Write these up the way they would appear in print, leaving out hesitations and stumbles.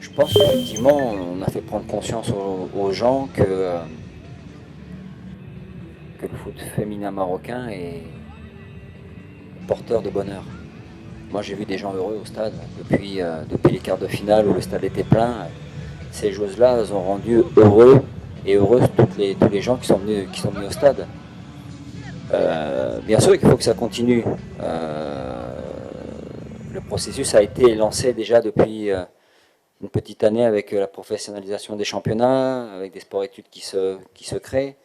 Je pense qu'effectivement, on a fait prendre conscience aux gens que le foot féminin marocain est porteur de bonheur. Moi, j'ai vu des gens heureux au stade depuis les quarts de finale où le stade était plein. Ces joueuses-là, elles ont rendu heureux et heureuses tous les gens qui sont venus au stade. Bien sûr qu'il faut que ça continue. Le processus a été lancé déjà depuis une petite année avec la professionnalisation des championnats, avec des sports-études qui se créent.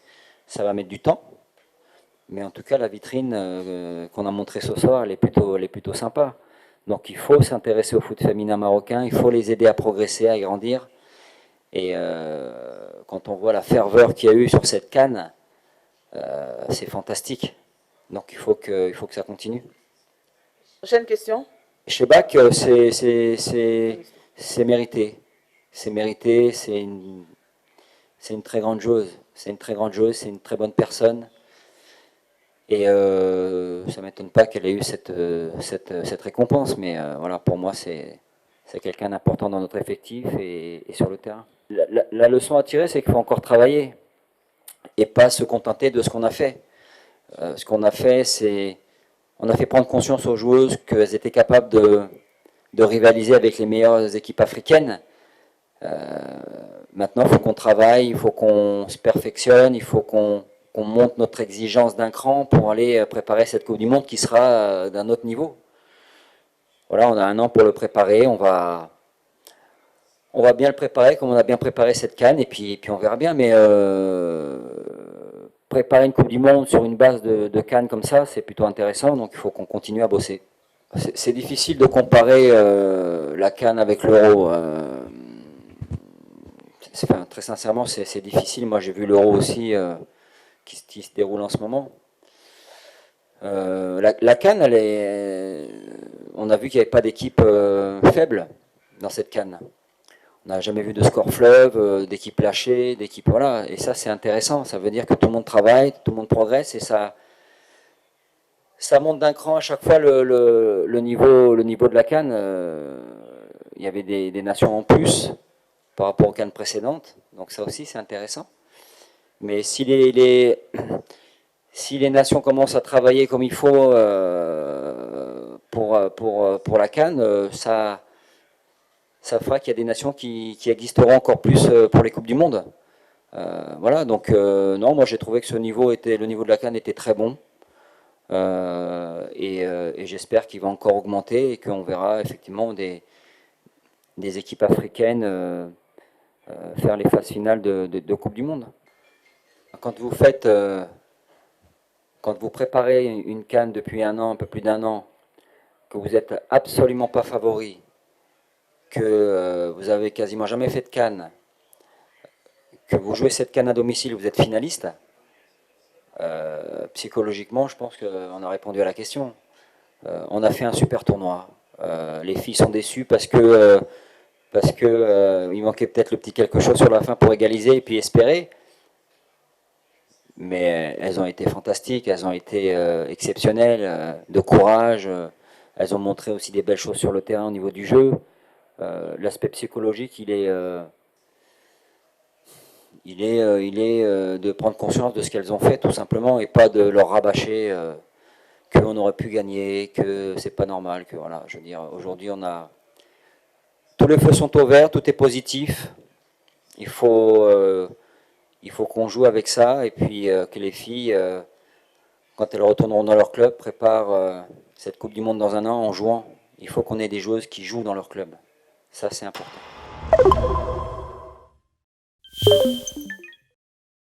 Ça va mettre du temps. Mais en tout cas, la vitrine qu'on a montrée ce soir, elle est plutôt sympa. Donc il faut s'intéresser au foot féminin marocain, il faut les aider à progresser, à grandir. Et quand on voit la ferveur qu'il y a eu sur cette CAN, c'est fantastique. Donc il faut que ça continue. Prochaine question. Chez Bach, c'est mérité. C'est mérité, c'est une très grande chose. C'est une très grande chose, c'est une très bonne personne. Et ça ne m'étonne pas qu'elle ait eu cette récompense. Mais voilà, pour moi, c'est quelqu'un d'important dans notre effectif et sur le terrain. La leçon à tirer, c'est qu'il faut encore travailler et pas se contenter de ce qu'on a fait. Ce qu'on a fait, c'est on a fait prendre conscience aux joueuses qu'elles étaient capables de rivaliser avec les meilleures équipes africaines. Maintenant, il faut qu'on travaille, il faut qu'on se perfectionne, il faut qu'on monte notre exigence d'un cran pour aller préparer cette Coupe du Monde qui sera d'un autre niveau. Voilà, on a un an pour le préparer, on va bien le préparer comme on a bien préparé cette CAN et puis on verra bien. Mais préparer une Coupe du Monde sur une base de CAN comme ça, c'est plutôt intéressant, donc il faut qu'on continue à bosser. C'est difficile de comparer la CAN avec l'Euro. Très sincèrement, c'est difficile. Moi, j'ai vu l'Euro aussi qui se déroule en ce moment. La CAN, on a vu qu'il n'y avait pas d'équipe faible dans cette CAN. On n'a jamais vu de score fleuve, d'équipe lâchée, d'équipe voilà. Et ça, c'est intéressant. Ça veut dire que tout le monde travaille, tout le monde progresse et ça monte d'un cran à chaque fois le niveau de la CAN. Il y avait des nations en plus par rapport aux CAN précédentes. Donc ça aussi, c'est intéressant. Mais si les nations commencent à travailler comme il faut pour la CAN, ça fera qu'il y a des nations qui existeront encore plus pour les Coupes du Monde. Voilà, donc non, moi j'ai trouvé que le niveau de la CAN était très bon. Et j'espère qu'il va encore augmenter et qu'on verra effectivement des équipes africaines faire les phases finales de Coupe du Monde. Quand vous préparez une CAN depuis un an, un peu plus d'un an, que vous n'êtes absolument pas favori, que vous avez quasiment jamais fait de CAN, que vous jouez cette CAN à domicile, vous êtes finaliste, psychologiquement, je pense qu'on a répondu à la question. On a fait un super tournoi. Les filles sont déçues parce que il manquait peut-être le petit quelque chose sur la fin pour égaliser et puis espérer. Mais elles ont été fantastiques, elles ont été exceptionnelles, de courage. Elles ont montré aussi des belles choses sur le terrain au niveau du jeu. L'aspect psychologique, il est de prendre conscience de ce qu'elles ont fait tout simplement et pas de leur rabâcher qu'on aurait pu gagner, que c'est pas normal, que voilà. Je veux dire, aujourd'hui tous les feux sont au vert, tout est positif. Il faut qu'on joue avec ça et puis que les filles, quand elles retourneront dans leur club, préparent cette Coupe du Monde dans un an en jouant. Il faut qu'on ait des joueuses qui jouent dans leur club. Ça, c'est important.